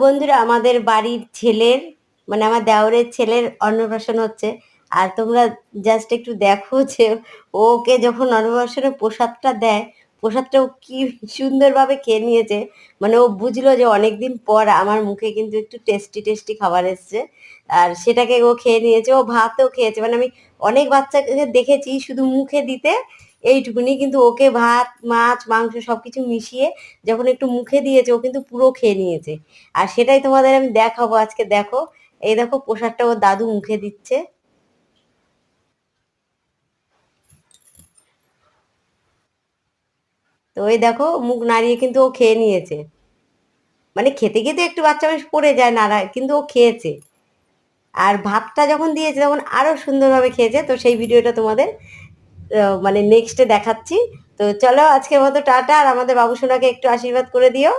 বন্ধুরা আমাদের বাড়ির ছেলের মানে আমার দেওরের ছেলের অন্নপ্রাশন হচ্ছে। আর তোমরা জাস্ট একটু দেখো যে ওকে যখন অন্নপ্রাশনে প্রসাদটা দেয়, প্রসাদটা ও কি সুন্দরভাবে খেয়ে নিয়েছে। মানে ও বুঝলো যে অনেকদিন পর আমার মুখে কিন্তু একটু টেস্টি খাবার এসছে। আর সেটাকে ও খেয়ে নিয়েছে। ও ভাতও খেয়েছে। মানে আমি অনেক বাচ্চাকে দেখেছি শুধু মুখে দিতে এইটুকুনি, কিন্তু ওকে ভাত, মাছ, মাংস সবকিছু মিশিয়ে যখন একটু মুখে দিয়েছে ও কিন্তু পুরো খেয়ে নিয়েছে। আর সেটাই তোমাদের আমি দেখাবো আজকে। দেখো, এই দেখো প্রসাদটা ওর দাদু মুখে দিচ্ছে। তো ওই দেখো মুখ নাড়িয়ে কিন্তু ও খেয়ে নিয়েছে। মানে খেতে খেতে একটু বাচ্চা মানুষ পড়ে যায় নাড়ায়, কিন্তু ও খেয়েছে। আর ভাতটা যখন দিয়েছে তখন আরো সুন্দরভাবে খেয়েছে। তো সেই ভিডিওটা তোমাদের মানে নেক্সটে দেখাচ্ছি। তো চলো আজকের মতো টাটা, আর আমাদের বাবুসোনাকে একটু আশীর্বাদ করে দিও।